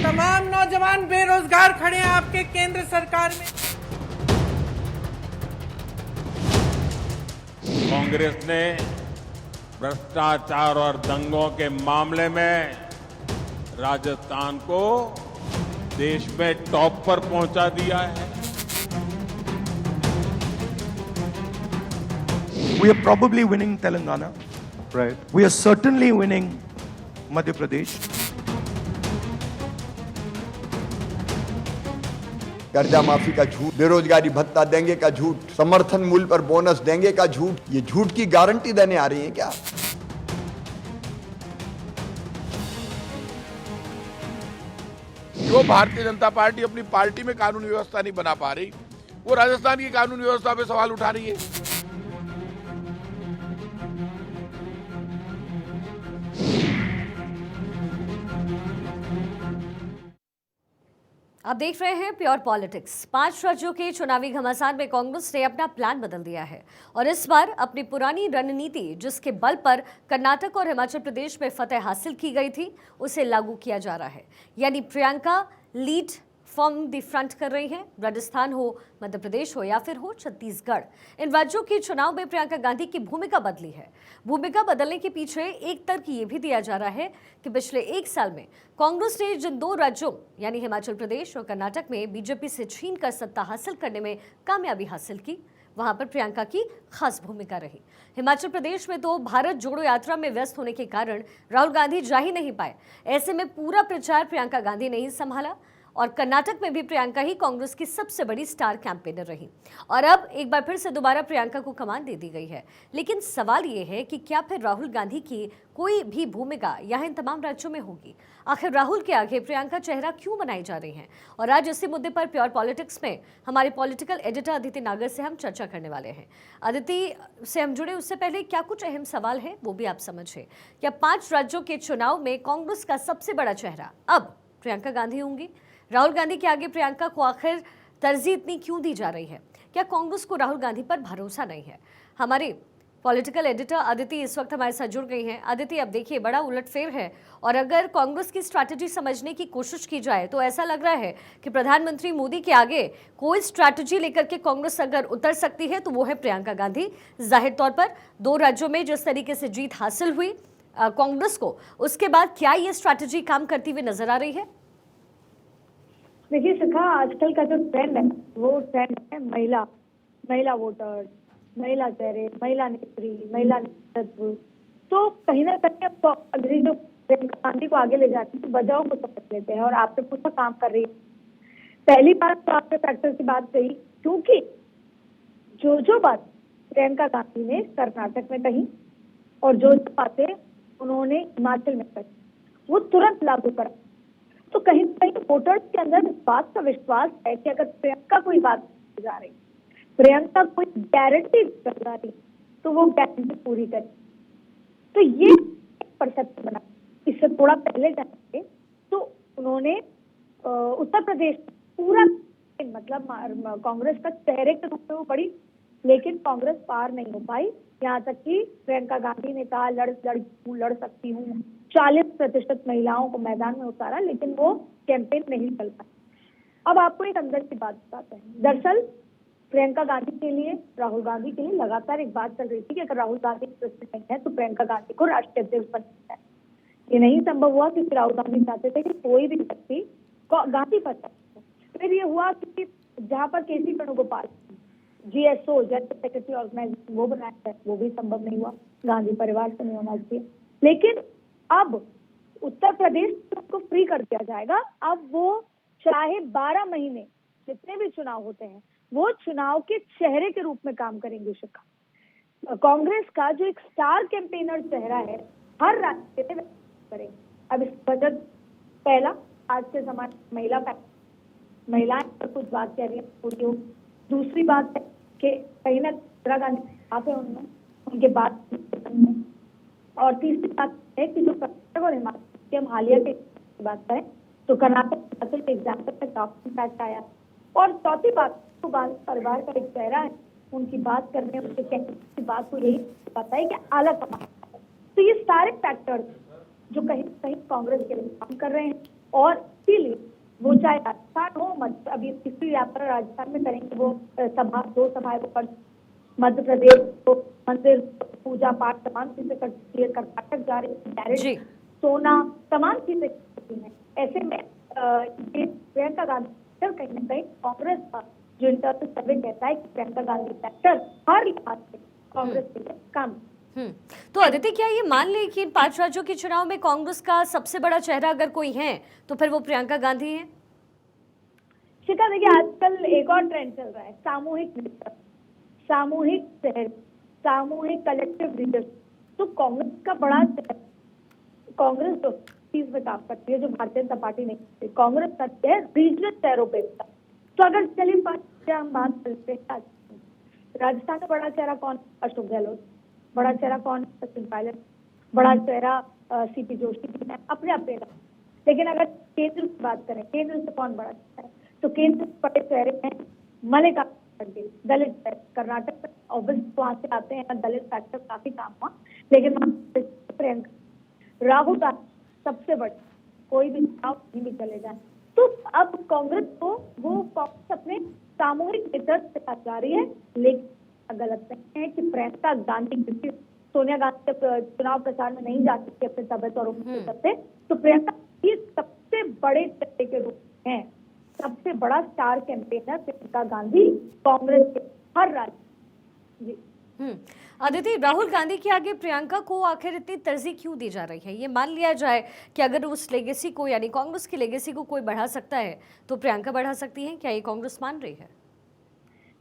तमाम नौजवान बेरोजगार खड़े हैं आपके केंद्र सरकार में। कांग्रेस ने भ्रष्टाचार और दंगों के मामले में राजस्थान को देश में टॉप पर पहुंचा दिया है। We are probably winning Telangana. Right. We are certainly winning Madhya Pradesh. कर्जा माफी का झूठ, बेरोजगारी भत्ता देंगे का झूठ, समर्थन मूल्य पर बोनस देंगे का झूठ, ये झूठ की गारंटी देने आ रही है क्या? जो भारतीय जनता पार्टी अपनी पार्टी में कानून व्यवस्था नहीं बना पा रही, वो राजस्थान की कानून व्यवस्था पे सवाल उठा रही है। आप देख रहे हैं प्योर पॉलिटिक्स। 5 राज्यों के चुनावी घमासान में कांग्रेस ने अपना प्लान बदल दिया है और इस बार अपनी पुरानी रणनीति, जिसके बल पर कर्नाटक और हिमाचल प्रदेश में फतह हासिल की गई थी, उसे लागू किया जा रहा है। यानी Priyanka lead from the front कर रही हैं। राजस्थान हो, मध्य प्रदेश हो या फिर हो छत्तीसगढ़, इन राज्यों के चुनाव में प्रियंका गांधी की भूमिका बदली है। भूमिका बदलने के पीछे एक तर्क ये भी दिया जा रहा है कि पिछले 1 साल में कांग्रेस ने जिन 2 राज्यों यानी हिमाचल प्रदेश और कर्नाटक में बीजेपी से छीनकर सत्ता हासिल करने में कामयाबी हासिल की, वहां पर प्रियंका की खास भूमिका रही। हिमाचल प्रदेश में तो भारत जोड़ो यात्रा में व्यस्त होने के कारण राहुल गांधी जा ही नहीं पाए। ऐसे में पूरा प्रचार प्रियंका गांधी ने ही संभाला और कर्नाटक में भी प्रियंका ही कांग्रेस की सबसे बड़ी स्टार कैंपेनर रही। और अब एक बार फिर से दोबारा प्रियंका को कमान दे दी गई है। लेकिन सवाल ये है कि क्या फिर राहुल गांधी की कोई भी भूमिका यहाँ इन तमाम राज्यों में होगी? आखिर राहुल के आगे प्रियंका चेहरा क्यों बनाई जा रही हैं? और आज इसी मुद्दे पर प्योर पॉलिटिक्स में हमारे पॉलिटिकल एडिटर अदिति नागर से हम चर्चा करने वाले हैं। अदिति से हम जुड़े उससे पहले क्या कुछ अहम सवाल है वो भी आप समझे। क्या 5 राज्यों के चुनाव में कांग्रेस का सबसे बड़ा चेहरा अब प्रियंका गांधी होंगी? राहुल गांधी के आगे प्रियंका को आखिर तरजीह इतनी क्यों दी जा रही है? क्या कांग्रेस को राहुल गांधी पर भरोसा नहीं है? हमारी पॉलिटिकल एडिटर अदिति इस वक्त हमारे साथ जुड़ गई हैं। अदिति, अब देखिए बड़ा उलटफेर है और अगर कांग्रेस की स्ट्रैटेजी समझने की कोशिश की जाए तो ऐसा लग रहा है कि प्रधानमंत्री मोदी के आगे कोई स्ट्रैटेजी लेकर के कांग्रेस अगर उतर सकती है तो वो है प्रियंका गांधी। जाहिर तौर पर 2 राज्यों में जिस तरीके से जीत हासिल हुई कांग्रेस को, उसके बाद क्या ये स्ट्रैटेजी काम करती हुई नजर आ रही है? देखिए शिखा, आजकल का जो ट्रेंड है वो ट्रेंड है महिला वोटर्स, महिला चेहरे, महिला नेत्री, महिला नेतृत्व। तो कहीं ना कहीं अब अग्री जो प्रियंका गांधी को आगे ले जाती है वजहों को समझ लेते हैं और आपने पूरा काम कर रही है। पहली बात तो आपने फैक्टर की बात कही, क्योंकि जो बात प्रियंका गांधी ने कर्नाटक में कही और जो बातें उन्होंने हिमाचल में कही वो तुरंत लागू करा। तो कहीं ना कहीं वोटर्स के अंदर इस बात का विश्वास है कि अगर प्रियंका कोई बात जा रही, प्रियंका कोई गारंटी कर रही, तो वो गारंटी पूरी करे। तो ये परसेप्शन बना। इससे थोड़ा पहले जाएंगे तो उन्होंने उत्तर प्रदेश पूरा मतलब कांग्रेस का चेहरे के रूप में वो बड़ी, लेकिन कांग्रेस पार नहीं हो पाई। यहाँ तक कि प्रियंका गांधी ने कहा लड़ सकती हूँ, 40% महिलाओं को मैदान में उतारा, लेकिन वो कैंपेन नहीं चल पाई। अब आपको एक अंदर की बात बताते हैं। दरअसल प्रियंका गांधी के लिए, राहुल गांधी के लिए लगातार एक बात चल रही थी कि अगर राहुल गांधी प्रेसिडेंट नहीं है तो प्रियंका गांधी को राष्ट्रीय अध्यक्ष बनना है। ये नहीं संभव हुआ क्योंकि राहुल गांधी चाहते थे कि कोई भी व्यक्ति गांधी पर जाए। फिर ये हुआ कि जहां पर KC Venugopal GSO general secretary organisation वो बनाया है, वो भी संभव नहीं हुआ, गांधी परिवार से नहीं होना चाहिए। लेकिन अब उत्तर प्रदेश को फ्री कर दिया जाएगा। अब वो चाहे 12 महीने जितने भी चुनाव होते हैं वो चुनाव के चेहरे के रूप में काम करेंगे। शिखा, कांग्रेस का जो एक स्टार कैंपेनर चेहरा है हर राज्य में करेंगे। अब इस बजट पहला, आज के जमाने महिलाएं पर कुछ बात कह रही है। दूसरी बात है कि कहीं ना इंदिरा गांधी आप है उनमें, उनके बाद और तीसरी बात है कि जो कर्नाटक और हिमाचल की हम हालिया की बात करें तो कर्नाटक हिमाचल के एग्जाम्पल में काफी इम्पैक्ट आया। और चौथी बात तो परिवार का एक चेहरा है, उनकी बात करने, उनके कहने की बात को यही पता है कि आला कमान। तो ये सारे फैक्टर्स जो कहीं कहीं कांग्रेस के लिए काम कर रहे हैं और इसीलिए वो चाहे राजस्थान हो, अभी तीसरी यात्रा राजस्थान में करेंगे, वो दो सभाएं वो कर, मध्य प्रदेश को मंदिर पूजा पाठ तमाम चीजें करती है, कर्नाटक जा रही है, डायरेक्ट सोना तमाम चीजें करती है। ऐसे में ये प्रियंका गांधी कहीं ना कहीं कांग्रेस का जो इंटरनल सर्वे कहता है कि प्रियंका गांधी फैक्टर हर लिहाज से कांग्रेस के लिए काम। तो अदिति, क्या ये मान ले कि इन 5 राज्यों के चुनाव में कांग्रेस का सबसे बड़ा चेहरा अगर कोई है तो फिर वो प्रियंका गांधी है? शिखा, देखिए आजकल एक और ट्रेंड चल रहा है, सामूहिक नेतृत्व, सामूहिक शहर, सामूहिक कलेक्टिव लीडरशिप। तो कांग्रेस का बड़ा चेहरा, कांग्रेस जो चीज में काम करती है जो भारतीय जनता पार्टी नहीं करती, कांग्रेस करती है रीजनल शहरों पे। तो अगर चलिए हम बात करते हैं राजस्थान में बड़ा चेहरा कौन? अशोक गहलोत। बड़ा चेहरा कौन? सचिन पायलट। बड़ा चेहरा सीपी जोशी भी है, अपने अपने। लेकिन अगर केंद्र की बात करें, केंद्र से कौन बड़ा चेहरा है? तो केंद्र से बड़े चेहरे हैं मल्लिकार्जुन खड़गे, दलित कर्नाटक में, ऑब्वियसली वहां से आते हैं, दलित फैक्टर काफी काम हुआ। लेकिन प्रियंका, राहुल गांधी सबसे बड़े, कोई भी चुनाव नहीं भी चले जाए। तो अब कांग्रेस को वो कांग्रेस अपने सामूहिक नेतृत्व से साथ जा रही है, लेकिन गलत नहीं है कि प्रियंका गांधी, क्योंकि सोनिया गांधी चुनाव प्रचार में नहीं जा सकती अपने तबियत और उम्र के चलते, तो प्रियंका सबसे बड़े चेहरे के रूप में, सबसे बड़ा स्टार कैंपेनर प्रियंका गांधी कांग्रेस के हर राज्य। जी अदिति, राहुल गांधी के आगे प्रियंका को आखिर इतनी तरजीह क्यों दी जा रही है? ये मान लिया जाए कि अगर उस लेगेसी को, यानी कांग्रेस की लेगेसी को कोई बढ़ा सकता है तो प्रियंका बढ़ा सकती है, क्या ये कांग्रेस मान रही है?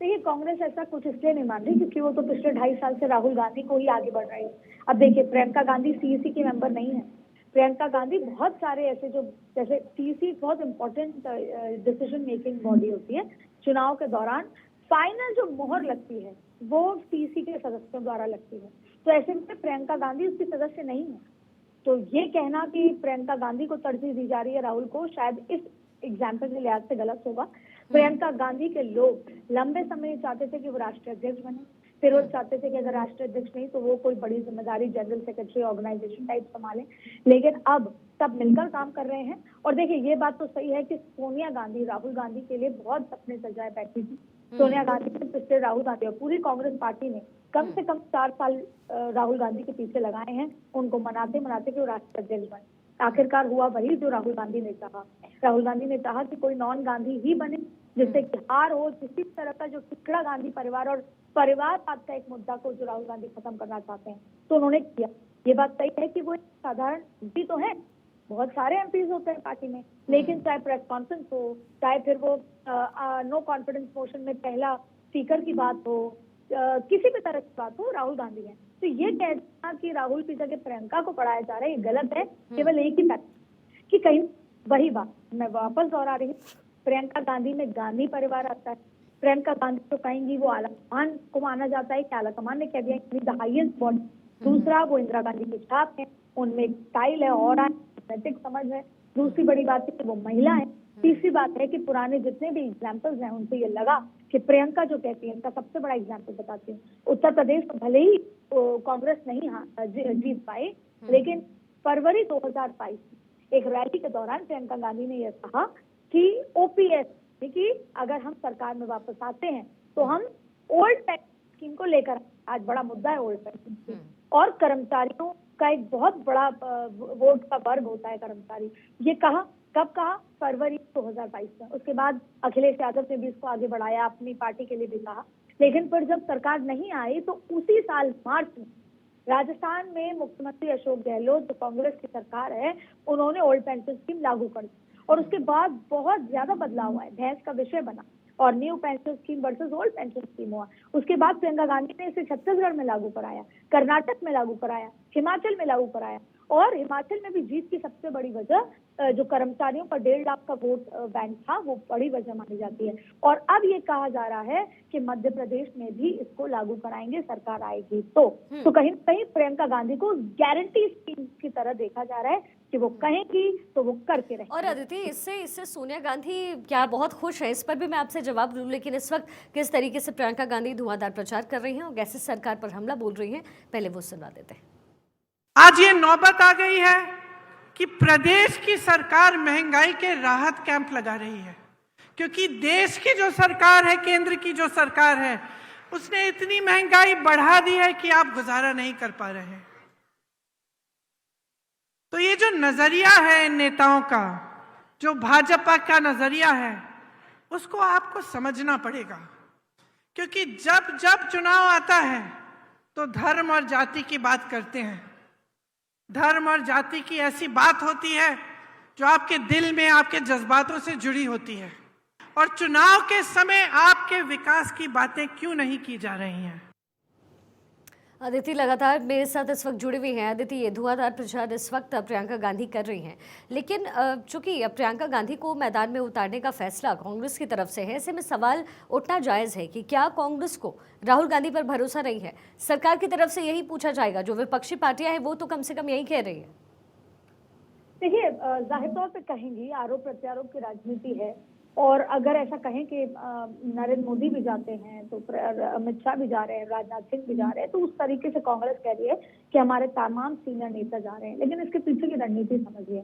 देखिए, कांग्रेस ऐसा कुछ इसलिए नहीं मान रही क्योंकि वो तो पिछले 2.5 साल से राहुल गांधी को ही आगे बढ़ रही है। अब देखिए, प्रियंका गांधी सीईसी की मेंबर नहीं है। प्रियंका गांधी बहुत सारे ऐसे जो, जैसे सीईसी बहुत इंपॉर्टेंट डिसीजन मेकिंग बॉडी होती है, चुनाव के दौरान फाइनल जो मोहर लगती है वो सीईसी के सदस्यों द्वारा लगती है। तो ऐसे में प्रियंका गांधी उसकी सदस्य नहीं है। तो ये कहना कि प्रियंका गांधी को तरजीह दी जा रही है राहुल को, शायद इस एग्जाम्पल के लिहाज से गलत होगा। प्रियंका गांधी के लोग लंबे समय चाहते थे कि वो राष्ट्रीय अध्यक्ष बने, फिर वो चाहते थे कि अगर राष्ट्रीय अध्यक्ष नहीं तो वो कोई बड़ी जिम्मेदारी, जनरल सेक्रेटरी, ऑर्गेनाइजेशन टाइप संभालें। लेकिन अब सब मिलकर काम कर रहे हैं। और देखिए, ये बात तो सही है कि सोनिया गांधी राहुल गांधी के लिए बहुत सपने सजाए बैठी थी। सोनिया गांधी ने पिछले राहुल गांधी और पूरी कांग्रेस पार्टी ने कम से कम 4 साल राहुल गांधी के पीछे लगाए हैं, उनको मनाते मनाते कि वो राष्ट्रीय अध्यक्ष बने। आखिरकार हुआ वही जो राहुल गांधी ने चाहा। राहुल गांधी ने चाहा कि कोई नॉन गांधी ही बने, जिससे कि हार हो, किसी तरह का जो टुकड़ा गांधी परिवार और परिवारवाद का एक मुद्दा को जो राहुल गांधी खत्म करना चाहते हैं, तो उन्होंने किया। ये बात सही है कि वो एक साधारण एमपी तो है, बहुत सारे एमपीज होते हैं पार्टी में, लेकिन चाहे प्रेस कॉन्फ्रेंस हो, चाहे फिर वो नो कॉन्फिडेंस मोशन में पहला स्पीकर की बात हो, किसी भी तरह की बात हो, राहुल गांधी है। तो ये कहना कि राहुल की जगह प्रियंका को पढ़ाया जा रहा है, ये गलत है। केवल एक ही फैक्ट कि कहीं वही बात मैं वापस दोहरा रही हूँ, प्रियंका गांधी में गांधी परिवार आता है। प्रियंका गांधी तो कहेंगी वो आलाकमान को माना जाता है कि आलाकमान ने कह दिया द हाईएस्ट बॉडी। दूसरा, वो इंदिरा गांधी के छाप है, उनमें स्टाइल है और नैतिक समझ है। दूसरी बड़ी बात है कि वो महिला है। तीसरी बात है कि पुराने जितने भी एग्जाम्पल्स हैं उनसे ये लगा कि प्रियंका जो कहती है, इसका सबसे बड़ा एग्जाम्पल बताती हूँ। उत्तर प्रदेश भले ही कांग्रेस नहीं जीत पाई, लेकिन फरवरी 2022 एक रैली के दौरान प्रियंका गांधी ने यह कहा कि ओपीएस, कि अगर हम सरकार में वापस आते हैं तो हम ओल्ड पेंशन स्कीम को लेकर, आज बड़ा मुद्दा है ओल्ड पेंशन स्कीम, और कर्मचारियों का एक बहुत बड़ा वोट का वर्ग होता है कर्मचारी। ये कहा, कब कहा? फरवरी 2022 में। उसके बाद अखिलेश यादव ने भी इसको आगे बढ़ाया, अपनी पार्टी के लिए भी कहा। लेकिन फिर जब सरकार नहीं आई तो उसी साल मार्च में राजस्थान में मुख्यमंत्री अशोक गहलोत, जो कांग्रेस की सरकार है, उन्होंने ओल्ड पेंशन स्कीम लागू कर दी। और उसके बाद बहुत ज्यादा बदलाव आए, बहस का विषय बना, और new pension scheme versus old pension scheme हुआ। उसके बाद प्रियंका गांधी ने इसे छत्तीसगढ़ में लागू कराया, कर्नाटक में लागू कराया, हिमाचल में लागू कराया। और हिमाचल में भी जीत की सबसे बड़ी वजह जो कर्मचारियों का 1.5 लाख का वोट बैंक था, वो बड़ी वजह मानी जाती है। और अब ये कहा जा रहा है कि मध्य प्रदेश में भी इसको लागू कराएंगे, सरकार आएगी तो कहीं ना कहीं प्रियंका गांधी को गारंटी स्कीम की तरह देखा जा रहा है कि वो कहेंगी तो वो करके रहेंगी। और अदिति, इससे सोनिया गांधी क्या बहुत खुश है? इस पर भी मैं आपसे जवाब लूं, लेकिन इस वक्त किस तरीके से प्रियंका गांधी धुआंधार प्रचार कर रही हैं और कैसे सरकार पर हमला बोल रही हैं, पहले वो सुनवा देते हैं। आज ये नौबत आ गई है कि प्रदेश की सरकार महंगाई के राहत कैंप लगा रही है, क्योंकि देश की जो सरकार है, केंद्र की जो सरकार है, उसने इतनी महंगाई बढ़ा दी है कि आप गुजारा नहीं कर पा रहे हैं। तो ये जो नजरिया है नेताओं का, जो भाजपा का नजरिया है, उसको आपको समझना पड़ेगा, क्योंकि जब जब चुनाव आता है तो धर्म और जाति की बात करते हैं। धर्म और जाति की ऐसी बात होती है जो आपके दिल में, आपके जज्बातों से जुड़ी होती है। और चुनाव के समय आपके विकास की बातें क्यों नहीं की जा रही हैं? अदिति लगातार मेरे साथ इस वक्त जुड़ी हुई हैं। अदिति, ये धुआंधार प्रचार इस वक्त प्रियंका गांधी कर रही हैं, लेकिन चूंकि प्रियंका गांधी को मैदान में उतारने का फैसला कांग्रेस की तरफ से है, ऐसे में सवाल उठना जायज़ है कि क्या कांग्रेस को राहुल गांधी पर भरोसा नहीं है? सरकार की तरफ से यही पूछा जाएगा। जो विपक्षी पार्टियां हैं वो तो कम से कम यही कह रही है। देखिए, जाहिर तौर पे कहेंगी आरोप प्रत्यारोप की राजनीति है, और अगर ऐसा कहें कि नरेंद्र मोदी भी जाते हैं तो अमित शाह भी जा रहे हैं, राजनाथ सिंह भी जा रहे हैं, तो उस तरीके से कांग्रेस कह रही है कि हमारे तमाम सीनियर नेता जा रहे हैं। लेकिन इसके पीछे की रणनीति समझिए।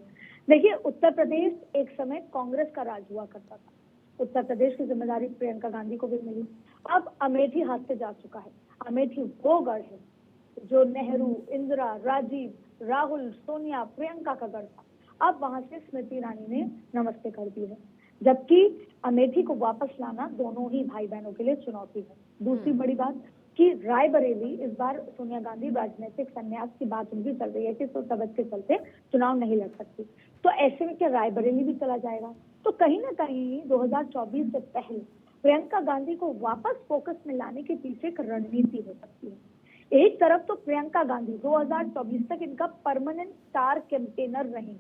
देखिए, उत्तर प्रदेश एक समय कांग्रेस का राज हुआ करता था। उत्तर प्रदेश की जिम्मेदारी प्रियंका गांधी को भी मिली। अब अमेठी हाथ से जा चुका है। अमेठी वो गढ़ है जो नेहरू, इंदिरा, राजीव, राहुल, सोनिया, प्रियंका का गढ़ था। अब वहां से स्मृति ईरानी ने नमस्ते कर दी है, जबकि अमेठी को वापस लाना दोनों ही भाई बहनों के लिए चुनौती है। दूसरी बड़ी बात कि रायबरेली, इस बार सोनिया गांधी राजनीतिक संन्यास की बात उनकी चल रही है कि तो तबीयत के चलते चुनाव नहीं लड़ सकती, तो ऐसे में क्या रायबरेली भी चला जाएगा? तो कहीं ना कहीं 2024 से पहले प्रियंका गांधी को वापस फोकस में लाने के पीछे एक रणनीति हो सकती है। एक तरफ तो प्रियंका गांधी 2024 तक इनका परमानेंट स्टार कैंपेनर रहेंगे,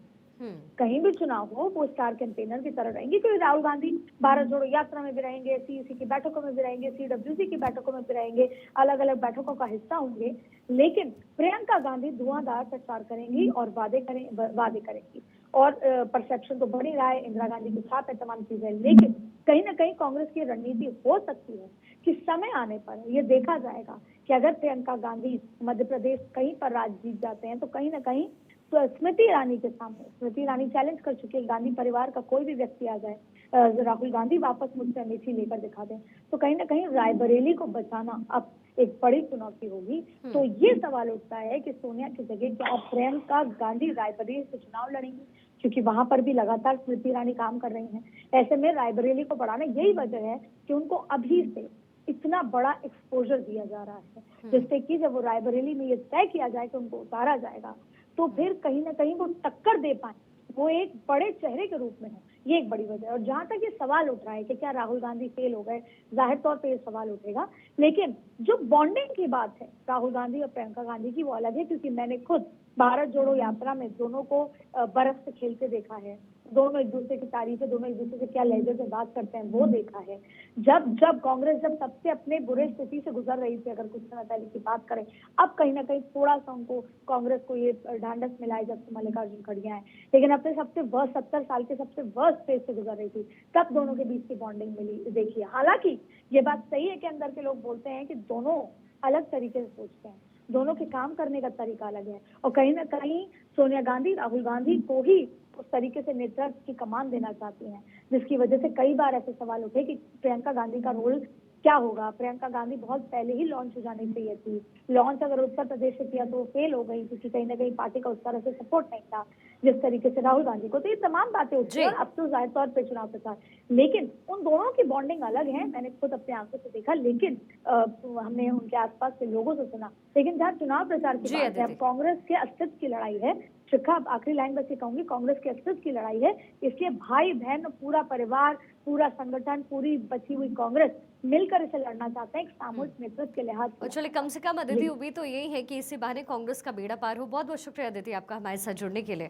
कहीं भी चुनाव हो वो स्टार कैंपेनर की तरह रहेंगे, क्योंकि राहुल गांधी भारत जोड़ो यात्रा में भी रहेंगे, सीईसी की बैठकों में भी रहेंगे, सीडब्ल्यूसी की बैठकों में भी रहेंगे, अलग अलग बैठकों का हिस्सा होंगे। लेकिन प्रियंका गांधी धुआंधार प्रचार करेंगी और वादे करेंगी, और परसेप्शन तो बढ़ ही रहा है, इंदिरा गांधी की छाप है, तमाम चीजें। लेकिन कहीं ना कहीं कांग्रेस की रणनीति हो सकती है कि समय आने पर ये देखा जाएगा कि अगर प्रियंका गांधी मध्य प्रदेश कहीं पर राज जीत जाते हैं तो कहीं ना कहीं तो स्मृति ईरानी के सामने, स्मृति ईरानी चैलेंज कर चुकी है, गांधी परिवार का कोई भी व्यक्ति आ जाए, राहुल गांधी वापस मुझसे अमेठी लेकर दिखा दें, तो कहीं ना कहीं रायबरेली को बचाना अब एक बड़ी चुनौती होगी। तो ये सवाल उठता है कि सोनिया की जगह क्या प्रियंका गांधी रायबरेली से चुनाव लड़ेंगी, क्योंकि वहां पर भी लगातार स्मृति ईरानी काम कर रही हैं। ऐसे में रायबरेली को बढ़ाना यही वजह है कि उनको अभी से इतना बड़ा एक्सपोजर दिया जा रहा है, जिससे कि जब वो रायबरेली में ये तय किया जाए कि उनको उतारा जाएगा तो फिर कहीं ना कहीं वो टक्कर दे पाए, वो एक बड़े चेहरे के रूप में हो, ये एक बड़ी वजह है। और जहां तक ये सवाल उठ रहा है कि क्या राहुल गांधी फेल हो गए, जाहिर तौर पे ये सवाल उठेगा। लेकिन जो बॉन्डिंग की बात है राहुल गांधी और प्रियंका गांधी की, वो अलग है, क्योंकि मैंने खुद भारत जोड़ो यात्रा में दोनों को बर्फ से खेलते देखा है, दोनों एक दूसरे की तारीफें, दोनों एक दूसरे से क्या लहजे से बात करते हैं वो देखा है। जब कांग्रेस जब सबसे अपने बुरे स्थिति से गुजर रही थी, अगर कुछ समय पहले की बात करें, अब कहीं ना कहीं थोड़ा सा उनको कांग्रेस को ये ढांढस मिला है जब से मल्लिकार्जुन खड़गे आए, लेकिन अपने सबसे वर्स्ट 70 साल के सबसे वर्स्ट फेज से गुजर रही थी, तब दोनों के बीच की बॉन्डिंग मिली देखिए। हालांकि ये बात सही है कि अंदर के लोग बोलते हैं कि दोनों अलग तरीके से सोचते हैं, दोनों के काम करने का तरीका अलग है, और कहीं ना कहीं सोनिया गांधी राहुल गांधी को ही उस तरीके से नेतृत्व की कमान देना चाहती हैं, जिसकी वजह से कई बार ऐसे सवाल उठे कि प्रियंका गांधी का रोल क्या होगा। प्रियंका गांधी बहुत पहले ही लॉन्च हो जानी चाहिए थी, लॉन्च अगर उत्तर प्रदेश से किया तो वो फेल हो गई, क्योंकि कहीं ना कहीं पार्टी का उस तरह से सपोर्ट नहीं था जिस तरीके से राहुल गांधी को। तो ये तमाम बातें उठती हैं, अब तो जाहिर तौर पर चुनाव प्रचार, लेकिन उन दोनों की बॉन्डिंग अलग है, मैंने खुद अपने आंखों से देखा, लेकिन हमने उनके आसपास के लोगों से सुना। लेकिन जहाँ चुनाव प्रचार की बात है, अब कांग्रेस के अस्तित्व की लड़ाई है। शिखा, आखिरी लाइन बस ये कहूंगी, कांग्रेस के अस्तित्व की लड़ाई है, इसलिए भाई बहन, पूरा परिवार, पूरा संगठन, पूरी बची हुई कांग्रेस मिलकर इसे लड़ना चाहते हैं, एक सामूहिक नेतृत्व के लिहाज से। चलिए, कम से कम अदिति, उम्मीद तो यही है कि इसी बहाने कांग्रेस का बेड़ा पार हो। बहुत बहुत शुक्रिया अदिति आपका हमारे साथ जुड़ने के लिए।